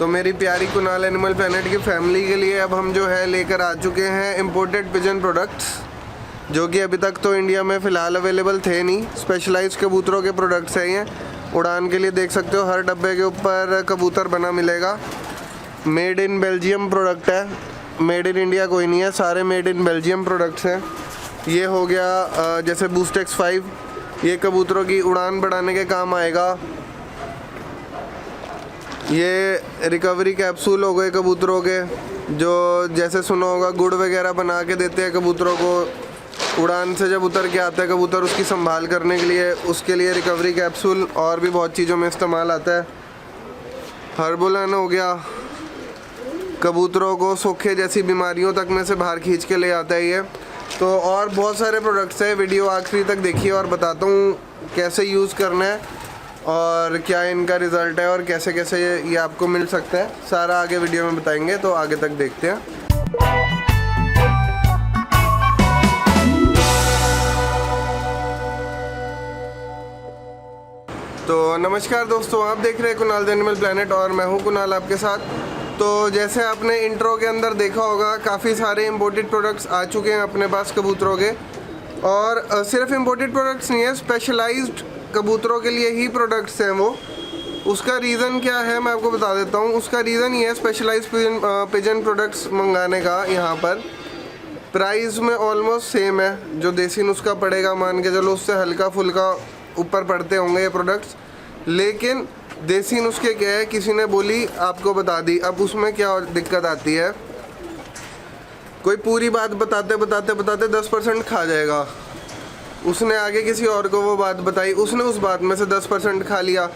तो मेरी प्यारी कुणाल एनिमल प्लैनेट की फैमिली के लिए अब हम जो है लेकर आ चुके हैं इम्पोर्टेड पिजन प्रोडक्ट्स, जो कि अभी तक तो इंडिया में फ़िलहाल अवेलेबल थे नहीं। स्पेशलाइज्ड कबूतरों के प्रोडक्ट्स हैं ये। उड़ान के लिए देख सकते हो हर डब्बे के ऊपर कबूतर बना मिलेगा। मेड इन बेल्जियम प्रोडक्ट है, मेड इन इंडिया कोई नहीं है, सारे मेड इन बेल्जियम प्रोडक्ट्स हैं। ये हो गया जैसे बूस्टेक्स 5, ये कबूतरों की उड़ान बढ़ाने के काम आएगा। ये रिकवरी कैप्सूल हो गए कबूतरों के, जो जैसे सुना होगा गुड़ वगैरह बना के देते हैं कबूतरों को। उड़ान से जब उतर के आता है कबूतर उसकी संभाल करने के लिए, उसके लिए रिकवरी कैप्सूल और भी बहुत चीज़ों में इस्तेमाल आता है। हर्बुलन हो गया, कबूतरों को सूखे जैसी बीमारियों तक में से बाहर खींच के ले आता है ये। तो और बहुत सारे प्रोडक्ट्स हैं, वीडियो आखिरी तक देखिए और बताता हूँ कैसे यूज़ करना है और क्या इनका रिज़ल्ट है और कैसे कैसे ये आपको मिल सकता है। सारा आगे वीडियो में बताएंगे, तो आगे तक देखते हैं। तो नमस्कार दोस्तों, आप देख रहे हैं कुणाल एनिमल प्लैनेट और मैं हूं कुणाल आपके साथ। तो जैसे आपने इंट्रो के अंदर देखा होगा, काफ़ी सारे इंपोर्टेड प्रोडक्ट्स आ चुके हैं अपने पास कबूतरों के। और सिर्फ इंपोर्टेड प्रोडक्ट्स नहीं है, स्पेशलाइज्ड कबूतरों के लिए ही प्रोडक्ट्स हैं वो। उसका रीज़न क्या है मैं आपको बता देता हूँ। उसका रीज़न ये है स्पेशलाइज्ड पिजन प्रोडक्ट्स मंगाने का। यहाँ पर प्राइस में ऑलमोस्ट सेम है, जो देसी नुस्खा पड़ेगा मान के चलो उससे हल्का फुल्का ऊपर पड़ते होंगे ये प्रोडक्ट्स। लेकिन देसी नुस्खे क्या है, किसी ने बोली आपको बता दी। अब उसमें क्या दिक्कत आती है, कोई पूरी बात बताते बताते बताते 10% खा जाएगा। उसने आगे किसी और को वो बात बताई, उसने उस बात में से 10% खा लिया।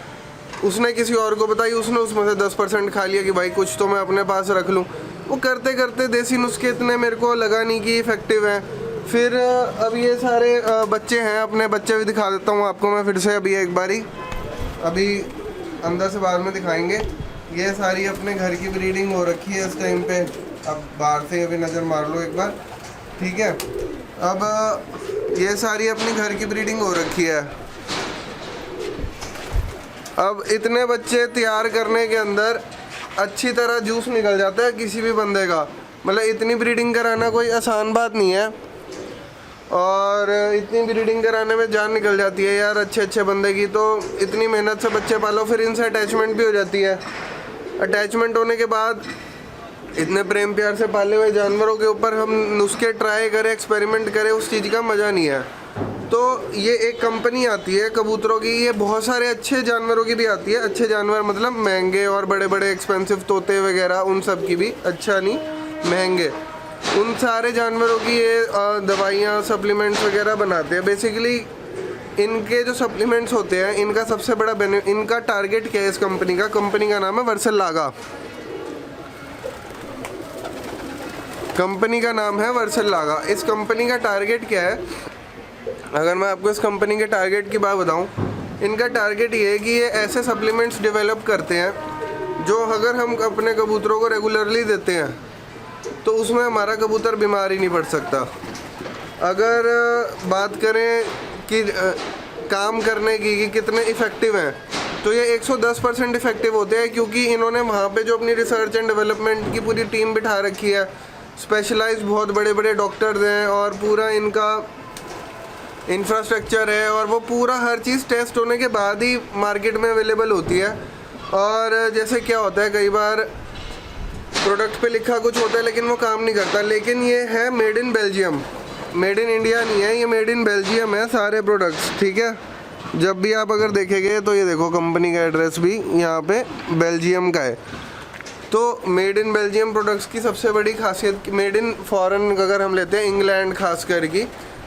उसने किसी और को बताई, उसने उसमें से 10% खा लिया कि भाई कुछ तो मैं अपने पास रख लूँ। वो करते करते देसी नुस्खे इतने मेरे को लगा नहीं कि इफ़ेक्टिव हैं। फिर अब ये सारे बच्चे हैं, अपने बच्चे भी दिखा देता हूँ आपको मैं फिर से अभी एक बारी। अभी अंदर से बाहर में दिखाएंगे। ये सारी अपने घर की ब्रीडिंग हो रखी है इस टाइम पे। अब बाहर से अभी नज़र मार लो एक बार, ठीक है। अब ये सारी अपनी घर की ब्रीडिंग हो रखी है। अब इतने बच्चे तैयार करने के अंदर अच्छी तरह जूस निकल जाता है किसी भी बंदे का। मतलब इतनी ब्रीडिंग कराना कोई आसान बात नहीं है, और इतनी ब्रीडिंग कराने में जान निकल जाती है यार अच्छे अच्छे बंदे की। तो इतनी मेहनत से बच्चे पालो, फिर इनसे अटैचमेंट भी हो जाती है। अटैचमेंट होने के बाद इतने प्रेम प्यार से पाले हुए जानवरों के ऊपर हम नुस्खे ट्राई करें, एक्सपेरिमेंट करें, उस चीज़ का मज़ा नहीं है। तो ये एक कंपनी आती है कबूतरों की, ये बहुत सारे अच्छे जानवरों की भी आती है। अच्छे जानवर मतलब महंगे और बड़े बड़े एक्सपेंसिव तोते वगैरह, उन सब की भी, अच्छा नहीं महंगे, उन सारे जानवरों की ये दवाइयाँ सप्लीमेंट्स वगैरह बनाते हैं। बेसिकली इनके जो सप्लीमेंट्स होते हैं, इनका सबसे बड़ा इनका टारगेट क्या है इस कंपनी का? कंपनी का नाम है वर्सेलागा। कंपनी का नाम है वर्सेलागा। इस कंपनी का टारगेट क्या है? अगर मैं आपको इस कंपनी के टारगेट की बात बताऊं, इनका टारगेट ये है कि ये ऐसे सप्लीमेंट्स डेवलप करते हैं जो अगर हम अपने कबूतरों को रेगुलरली देते हैं तो उसमें हमारा कबूतर बीमार ही नहीं पड़ सकता। अगर बात करें कि काम करने की कि कितने इफ़ेक्टिव हैं, तो ये 110% इफ़ेक्टिव होते हैं, क्योंकि इन्होंने वहाँ पे जो अपनी रिसर्च एंड डेवलपमेंट की पूरी टीम बिठा रखी है। स्पेशलाइज्ड बहुत बड़े बड़े डॉक्टर्स हैं और पूरा इनका इंफ्रास्ट्रक्चर है, और वो पूरा हर चीज़ टेस्ट होने के बाद ही मार्केट में अवेलेबल होती है। और जैसे क्या होता है, कई बार प्रोडक्ट पे लिखा कुछ होता है लेकिन वो काम नहीं करता। लेकिन ये है made in Belgium, made in India नहीं है, ये मेड इन बेल्जियम है सारे प्रोडक्ट्स, ठीक है। जब भी आप अगर देखेंगे तो ये देखो कंपनी का एड्रेस भी यहाँ पे बेल्जियम का है। तो मेड इन बेल्जियम प्रोडक्ट्स की सबसे बड़ी खासियत, मेड इन फॉरेन अगर हम लेते हैं, इंग्लैंड खास करके,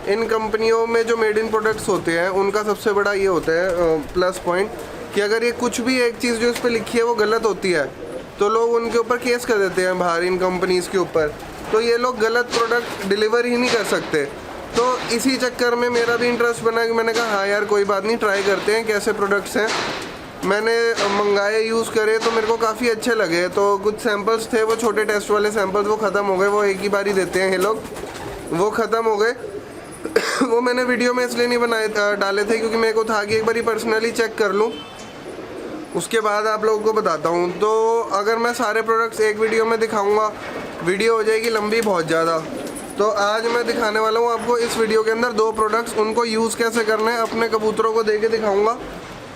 इन कंपनियों में जो मेड इन प्रोडक्ट्स होते हैं उनका सबसे बड़ा ये होता है प्लस पॉइंट कि अगर ये कुछ भी एक चीज़ जो इस पर लिखी है वो गलत होती है तो लोग उनके ऊपर केस कर देते हैं बाहर, इन कंपनीज़ के ऊपर। तो ये लोग गलत प्रोडक्ट डिलीवर ही नहीं कर सकते। तो इसी चक्कर में मेरा भी इंटरेस्ट बना कि मैंने कहा हाँ यार कोई बात नहीं, ट्राई करते हैं कैसे प्रोडक्ट्स हैं। मैंने मंगाए, यूज़ करे तो मेरे को काफ़ी अच्छे लगे। तो कुछ सैम्पल्स थे, वो छोटे टेस्ट वाले सैम्पल्स, वो ख़त्म हो गए। वो एक ही बार ही देते हैं ये लोग, वो ख़त्म हो गए। वो मैंने वीडियो में इसलिए नहीं बनाए डाले थे क्योंकि मेरे को था कि एक बार पर्सनली चेक कर लूँ। उसके बाद आप लोगों को बताता हूँ। तो अगर मैं सारे प्रोडक्ट्स एक वीडियो में दिखाऊंगा, वीडियो हो जाएगी लंबी बहुत ज़्यादा। तो आज मैं दिखाने वाला हूँ आपको इस वीडियो के अंदर 2 प्रोडक्ट्स, उनको यूज़ कैसे करना है अपने कबूतरों को दे के दिखाऊँगा।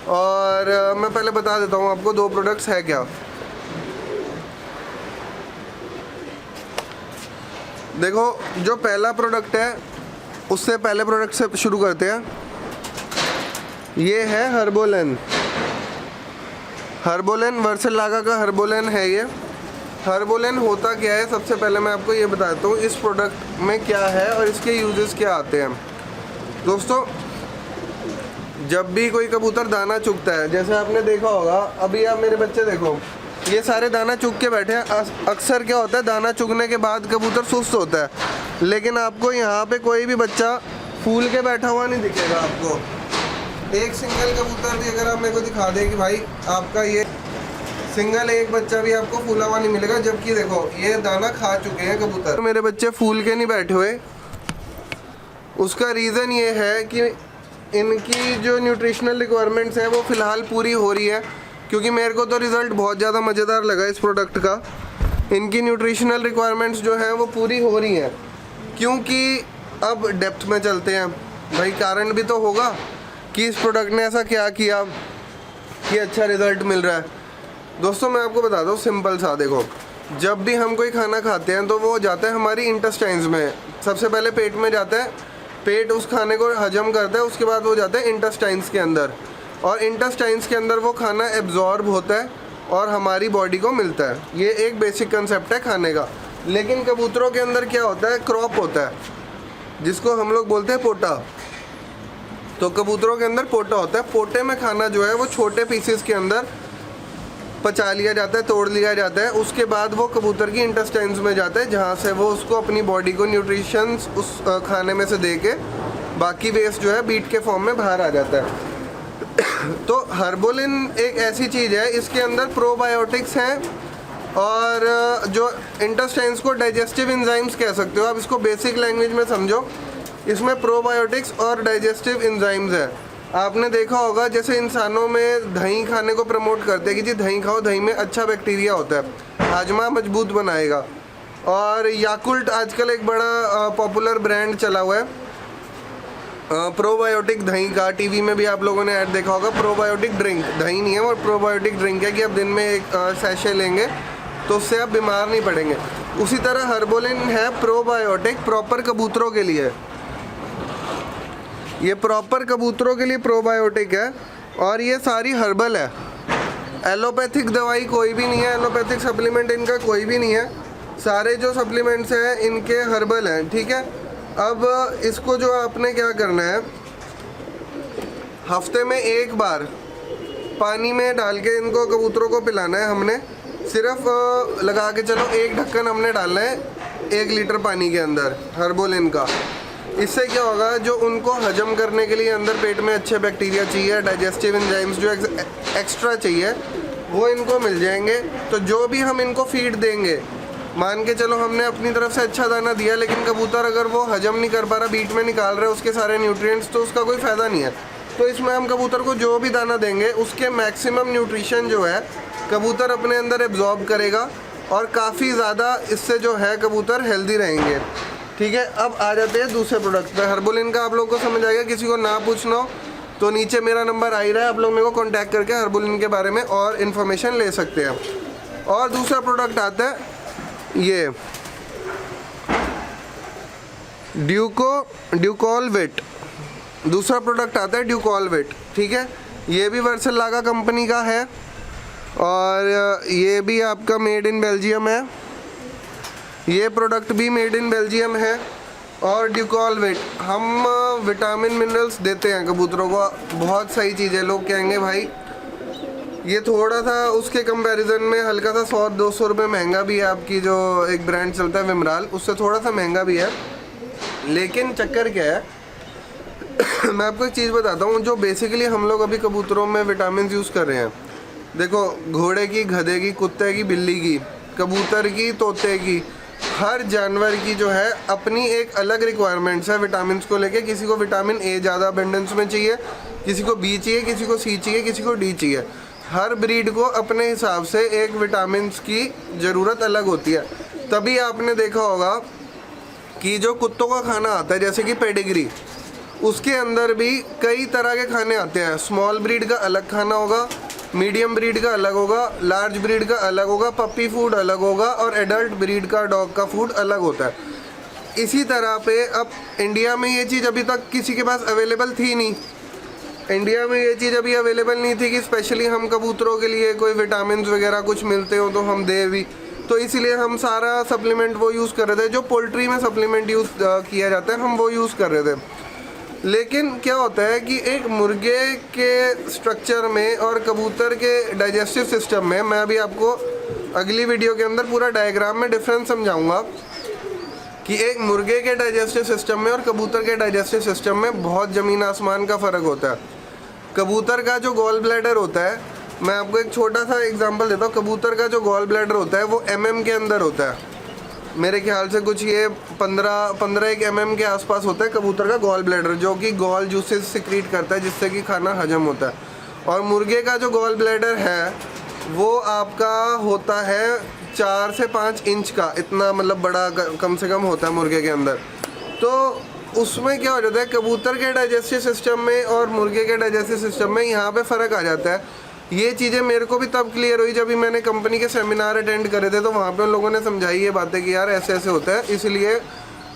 और मैं पहले बता देता हूँ आपको 2 प्रोडक्ट्स है क्या। देखो, जो पहला प्रोडक्ट है उससे पहले प्रोडक्ट से शुरू करते हैं। ये है हर्बोलेन। हर्बोलेन वर्सेलागा का हर्बोलेन है ये। हर्बोलेन होता क्या है, सबसे पहले मैं आपको ये बताता हूँ इस प्रोडक्ट में क्या है और इसके यूजेस क्या आते हैं। दोस्तों, जब भी कोई कबूतर दाना चुगता है, जैसे आपने देखा होगा, अभी आप मेरे बच्चे देखो, ये सारे दाना चुग के बैठे हैं। अक्सर क्या होता है, दाना चुगने के बाद कबूतर सुस्त होता है, लेकिन आपको यहाँ पे कोई भी बच्चा फूल के बैठा हुआ नहीं दिखेगा। आपको एक सिंगल कबूतर भी अगर आप मेरे को दिखा दें कि भाई आपका ये सिंगल एक बच्चा भी आपको फूला हुआ नहीं मिलेगा, जबकि देखो ये दाना खा चुके हैं कबूतर। मेरे बच्चे फूल के नहीं बैठे हुए, उसका रीज़न ये है कि इनकी जो न्यूट्रिशनल रिक्वायरमेंट्स हैं वो फ़िलहाल पूरी हो रही है। क्योंकि मेरे को तो रिज़ल्ट बहुत ज़्यादा मज़ेदार लगा इस प्रोडक्ट का। इनकी न्यूट्रिशनल रिक्वायरमेंट्स जो हैं वो पूरी हो रही हैं। क्योंकि अब डेप्थ में चलते हैं भाई, कारण भी तो होगा कि इस प्रोडक्ट ने ऐसा क्या किया कि अच्छा रिज़ल्ट मिल रहा है। दोस्तों, मैं आपको बता दूँ सिंपल सा, देखो, जब भी हम कोई खाना खाते हैं तो वो जाता है हमारी इंटेस्टाइन्स में। सबसे पहले पेट में जाता है, पेट उस खाने को हजम करता है, उसके बाद वो जाता है इंटेस्टाइन्स के अंदर, और इंटेस्टाइन्स के अंदर वो खाना एब्जॉर्ब होता है और हमारी बॉडी को मिलता है। ये एक बेसिक कंसेप्ट है खाने का। लेकिन कबूतरों के अंदर क्या होता है, क्रॉप होता है, जिसको हम लोग बोलते हैं पोटा। तो कबूतरों के अंदर पोटा होता है। पोटे में खाना जो है वो छोटे पीसेस के अंदर पचा लिया जाता है, तोड़ लिया जाता है। उसके बाद वो कबूतर की इंटेस्टाइन्स में जाता है, जहाँ से वो उसको अपनी बॉडी को न्यूट्रिशंस उस खाने में से दे के बाकी वेस्ट जो है बीट के फॉर्म में बाहर आ जाता है। तो हर्बोलिन एक ऐसी चीज़ है, इसके अंदर प्रोबायोटिक्स हैं और जो इंटेस्टाइन्स को डाइजेस्टिव एंजाइम्स कह सकते हो आप, इसको बेसिक लैंग्वेज में समझो। इसमें प्रोबायोटिक्स और डाइजेस्टिव एंजाइम्स है। आपने देखा होगा जैसे इंसानों में दही खाने को प्रमोट करते हैं कि जी दही खाओ, दही में अच्छा बैक्टीरिया होता है, हाजमा मजबूत बनाएगा। और याकुल्ट आजकल एक बड़ा पॉपुलर ब्रांड चला हुआ है प्रोबायोटिक दही का। टीवी में भी आप लोगों ने ऐड देखा होगा। प्रोबायोटिक ड्रिंक, दही नहीं है वो, प्रोबायोटिक ड्रिंक है कि आप दिन में एक सैशे लेंगे तो उससे आप बीमार नहीं पड़ेंगे। उसी तरह हर्बोलिन है प्रोबायोटिक, प्रॉपर कबूतरों के लिए। ये प्रॉपर कबूतरों के लिए प्रोबायोटिक है और ये सारी हर्बल है। एलोपैथिक दवाई कोई भी नहीं है, एलोपैथिक सप्लीमेंट इनका कोई भी नहीं है। सारे जो सप्लीमेंट्स हैं इनके हर्बल हैं, ठीक है। अब इसको जो आपने क्या करना है, हफ्ते में एक बार पानी में डाल के इनको कबूतरों को पिलाना है। हमने सिर्फ लगा के चलो एक ढक्कन हमने डालना है 1 लीटर पानी के अंदर हर्बोलिन का। इससे क्या होगा, जो उनको हजम करने के लिए अंदर पेट में अच्छे बैक्टीरिया चाहिए, डाइजेस्टिव एंजाइम्स जो एक्स्ट्रा चाहिए, वो इनको मिल जाएंगे। तो जो भी हम इनको फीड देंगे, मान के चलो हमने अपनी तरफ से अच्छा दाना दिया, लेकिन कबूतर अगर वो हजम नहीं कर पा रहा, बीट में निकाल रहा है उसके सारे न्यूट्रिएंट्स, तो उसका कोई फ़ायदा नहीं है। तो इसमें हम कबूतर को जो भी दाना देंगे उसके मैक्सिमम न्यूट्रिशन जो है कबूतर अपने अंदर एब्जॉर्ब करेगा और काफ़ी ज़्यादा इससे जो है कबूतर हेल्दी रहेंगे, ठीक है। अब आ जाते हैं दूसरे प्रोडक्ट पे। हर्बोलिन का आप लोग को समझ आएगा। किसी को ना पूछना हो तो नीचे मेरा नंबर आ ही रहा है, आप लोग मेरे को कांटेक्ट करके हर्बोलिन के बारे में और इन्फॉर्मेशन ले सकते हैं। और दूसरा प्रोडक्ट आता है ये ड्यूकॉलवेट। दूसरा प्रोडक्ट आता है ड्यूकॉलवेट, ठीक है। ये भी वर्सेलागा कंपनी का है और ये भी आपका मेड इन बेल्जियम है। ये प्रोडक्ट भी मेड इन बेल्जियम है। और ड्यूकॉलवेट हम विटामिन मिनरल्स देते हैं कबूतरों को, बहुत सही चीज़ है। लोग कहेंगे भाई ये थोड़ा सा उसके कंपैरिजन में हल्का सा 100-200 रुपये महंगा भी है। आपकी जो एक ब्रांड चलता है विमराल, उससे थोड़ा सा महंगा भी है। लेकिन चक्कर क्या है मैं आपको एक चीज़ बताता हूँ, जो बेसिकली हम लोग अभी कबूतरों में विटामिन यूज़ कर रहे हैं। देखो, घोड़े की, गधे की, कुत्ते की, बिल्ली की, कबूतर की, तोते की, हर जानवर की जो है अपनी एक अलग रिक्वायरमेंट्स है विटामिन को लेके। किसी को विटामिन ए ज़्यादा अबेंडेंस में चाहिए, किसी को बी चाहिए, किसी को सी चाहिए, किसी को डी चाहिए। हर ब्रीड को अपने हिसाब से एक विटामिन्स की ज़रूरत अलग होती है। तभी आपने देखा होगा कि जो कुत्तों का खाना आता है जैसे कि पेडिग्री, उसके अंदर भी कई तरह के खाने आते हैं। स्मॉल ब्रीड का अलग खाना होगा, मीडियम ब्रीड का अलग होगा, लार्ज ब्रीड का अलग होगा, पप्पी फूड अलग होगा और एडल्ट ब्रीड का डॉग का फूड अलग होता है। इसी तरह पे अब इंडिया में ये चीज़ अभी तक किसी के पास अवेलेबल थी नहीं। इंडिया में ये चीज़ अभी अवेलेबल नहीं थी कि स्पेशली हम कबूतरों के लिए कोई विटामिन वगैरह कुछ मिलते हो तो हम दे भी। तो इसलिए हम सारा सप्लीमेंट वो यूज़ कर रहे थे जो पोल्ट्री में सप्लीमेंट यूज़ किया जाता है, हम वो यूज़ कर रहे थे। लेकिन क्या होता है कि एक मुर्गे के स्ट्रक्चर में और कबूतर के डाइजेस्टिव सिस्टम में, मैं अभी आपको अगली वीडियो के अंदर पूरा डायग्राम में डिफरेंस समझाऊंगा कि एक मुर्गे के डाइजेस्टिव सिस्टम में और कबूतर के डाइजेस्टिव सिस्टम में बहुत ज़मीन आसमान का फ़र्क होता है। कबूतर का जो गॉल ब्लैडर होता है, मैं आपको एक छोटा सा एग्जांपल देता हूँ। कबूतर का जो गॉल ब्लैडर होता है वो mm के अंदर होता है। मेरे ख्याल से कुछ ये 15 mm के आसपास होता है कबूतर का गॉल ब्लैडर, जो कि गॉल जूसेस सिक्रीट करता है जिससे कि खाना हजम होता है। और मुर्गे का जो गॉल ब्लैडर है वो आपका होता है 4 से 5 इंच का, इतना मतलब बड़ा कम से कम होता है मुर्गे के अंदर। तो उसमें क्या हो जाता है, कबूतर के डाइजेस्टिव सिस्टम में और मुर्गे के डाइजेस्टिव सिस्टम में यहाँ पे फ़र्क आ जाता है। ये चीज़ें मेरे को भी तब क्लियर हुई जब भी मैंने कंपनी के सेमिनार अटेंड करे थे, तो वहाँ पे उन लोगों ने समझाई ये बातें कि यार ऐसे ऐसे होता है, इसलिए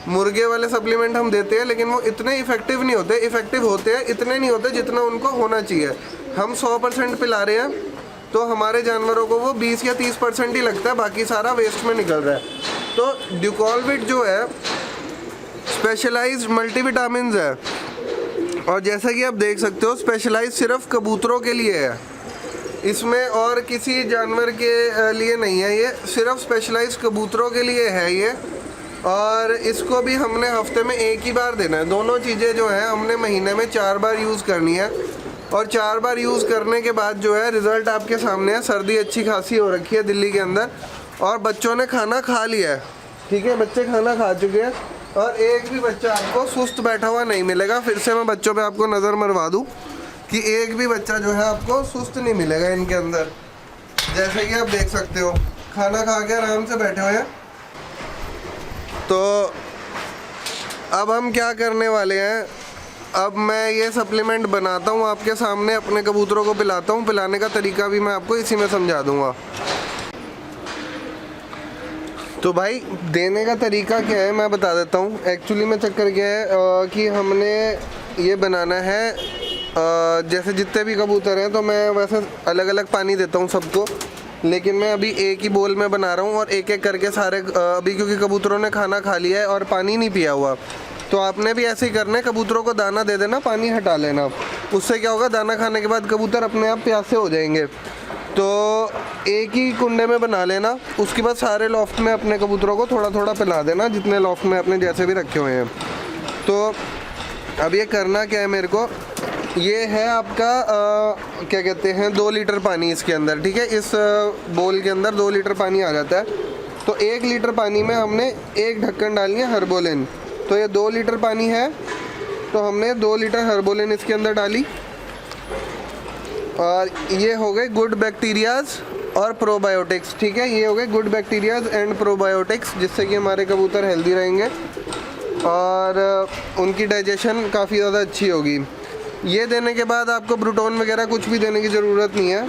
मुर्गे वाले सप्लीमेंट हम देते हैं लेकिन वो इतने इफेक्टिव नहीं होते। इफेक्टिव होते हैं, इतने नहीं होते जितना उनको होना चाहिए। हम 100% पिला रहे हैं तो हमारे जानवरों को वो 20 या 30% ही लगता है, बाकी सारा वेस्ट में निकल रहा है। तो ड्यूकॉलविट जो है स्पेशलाइज्ड मल्टीविटामिन्स है, और जैसा कि आप देख सकते हो स्पेशलाइज सिर्फ कबूतरों के लिए है, इसमें और किसी जानवर के लिए नहीं है। ये सिर्फ स्पेशलाइज कबूतरों के लिए है ये, और इसको भी हमने हफ्ते में एक ही बार देना है। दोनों चीज़ें जो हैं हमने महीने में 4 बार यूज़ करनी है, और 4 बार यूज़ करने के बाद जो है रिज़ल्ट आपके सामने है। सर्दी अच्छी खासी हो रखी है दिल्ली के अंदर, और बच्चों ने खाना खा लिया है, ठीक है, बच्चे खाना खा चुके हैं, और एक भी बच्चा आपको सुस्त बैठा हुआ नहीं मिलेगा। फिर से मैं बच्चों पे आपको नज़र मरवा दूँ कि एक भी बच्चा जो है आपको सुस्त नहीं मिलेगा इनके अंदर। जैसे कि आप देख सकते हो खाना खा के आराम से बैठे हुए हैं। तो अब हम क्या करने वाले हैं, अब मैं ये सप्लीमेंट बनाता हूँ आपके सामने, अपने कबूतरों को पिलाता हूँ। पिलाने का तरीका भी मैं आपको इसी में समझा दूँगा। तो भाई देने का तरीका क्या है मैं बता देता हूँ। एक्चुअली में चक्कर क्या है कि हमने ये बनाना है, जैसे जितने भी कबूतर हैं तो मैं वैसे अलग अलग पानी देता हूँ सबको, लेकिन मैं अभी एक ही बोल में बना रहा हूँ और एक एक करके सारे, अभी क्योंकि कबूतरों ने खाना खा लिया है और पानी नहीं पिया हुआ, तो आपने भी ऐसे ही करना है। कबूतरों को दाना दे देना, पानी हटा लेना। उससे क्या होगा, दाना खाने के बाद कबूतर अपने आप प्यासे हो जाएंगे। तो एक ही कुंडे में बना लेना, उसके बाद सारे लॉफ्ट में अपने कबूतरों को थोड़ा थोड़ा पिला देना, जितने लॉफ्ट में अपने जैसे भी रखे हुए हैं। तो अब ये करना क्या है मेरे को, ये है आपका क्या कहते हैं 2 लीटर पानी इसके अंदर, ठीक है। इस बोल के अंदर 2 लीटर पानी आ जाता है। तो 1 लीटर पानी में हमने 1 ढक्कन डालनी है हर्बोलिन। तो ये 2 लीटर पानी है, तो हमने 2 लीटर हर्बोलिन इसके अंदर डाली, और ये हो गए गुड बैक्टीरियाज और प्रोबायोटिक्स, ठीक है। ये हो गए गुड बैक्टीरियाज एंड प्रोबायोटिक्स, जिससे कि हमारे कबूतर हेल्दी रहेंगे और उनकी डाइजेशन काफ़ी ज़्यादा अच्छी होगी। ये देने के बाद आपको ब्रूटोन वगैरह कुछ भी देने की ज़रूरत नहीं है।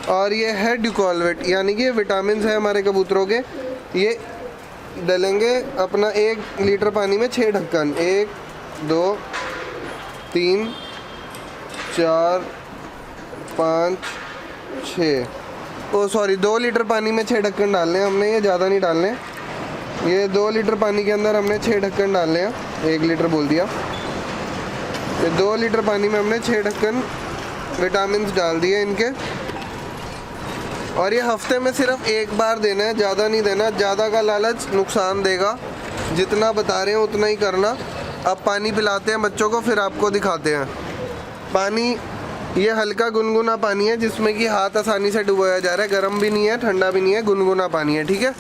और ये है ड्यूकॉलविट, यानी कि विटामिन है हमारे कबूतरों के। ये डालेंगे अपना 1 लीटर पानी में 6 ढक्कन, 1 2 3 4 5 6, ओ सॉरी 2 लीटर पानी में 6 ढक्कन डालने हैं हमने, ये ज़्यादा नहीं डालने। ये 2 लीटर पानी के अंदर हमने 6 ढक्कन डालने हैं, 1 लीटर बोल दिया। ये 2 लीटर पानी में हमने 6 ढक्कन विटामिन डाल दिए इनके, और ये हफ्ते में सिर्फ 1 बार देना है, ज़्यादा नहीं देना। ज़्यादा का लालच नुकसान देगा, जितना बता रहे हैं उतना ही करना। अब पानी पिलाते हैं बच्चों को, फिर आपको दिखाते हैं। पानी ये हल्का गुनगुना पानी है, जिसमें कि हाथ आसानी से डुबोया जा रहा है, गर्म भी नहीं है ठंडा भी नहीं है, गुनगुना पानी है, ठीक है।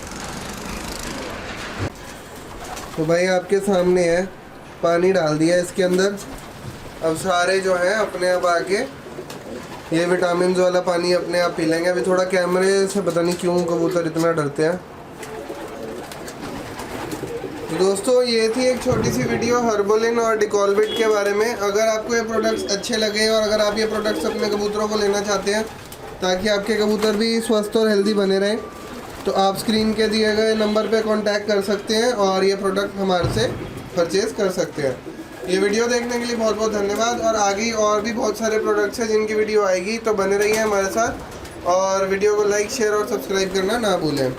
तो भाई आपके सामने है, पानी डाल दिया इसके अंदर। अब सारे जो है अपने आप आके ये विटामिन वाला पानी अपने आप पी लेंगे। अभी थोड़ा कैमरे से पता नहीं क्यों कबूतर इतना डरते हैं। तो दोस्तों ये थी एक छोटी सी वीडियो हर्बोलिन और डिकॉलबिट के बारे में। अगर आपको ये प्रोडक्ट्स अच्छे लगे और अगर आप ये प्रोडक्ट्स अपने कबूतरों को लेना चाहते हैं ताकि आपके कबूतर भी स्वस्थ और हेल्दी बने रहें, तो आप स्क्रीन के दिए गए नंबर पे कांटेक्ट कर सकते हैं और ये प्रोडक्ट हमारे से परचेज़ कर सकते हैं। ये वीडियो देखने के लिए बहुत बहुत धन्यवाद। और आगे और भी बहुत सारे प्रोडक्ट्स हैं जिनकी वीडियो आएगी, तो बने रहिए हमारे साथ और वीडियो को लाइक, शेयर और सब्सक्राइब करना ना भूलें।